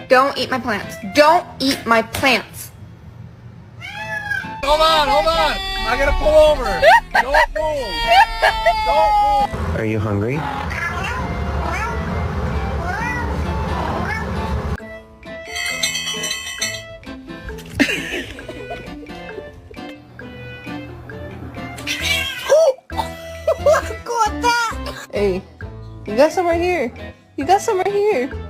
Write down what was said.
Don't eat my plants. Don't eat my plants. Hold on. I gotta pull over. Don't move. Don't move. Are you hungry? Hey, you got some right here. You got some right here.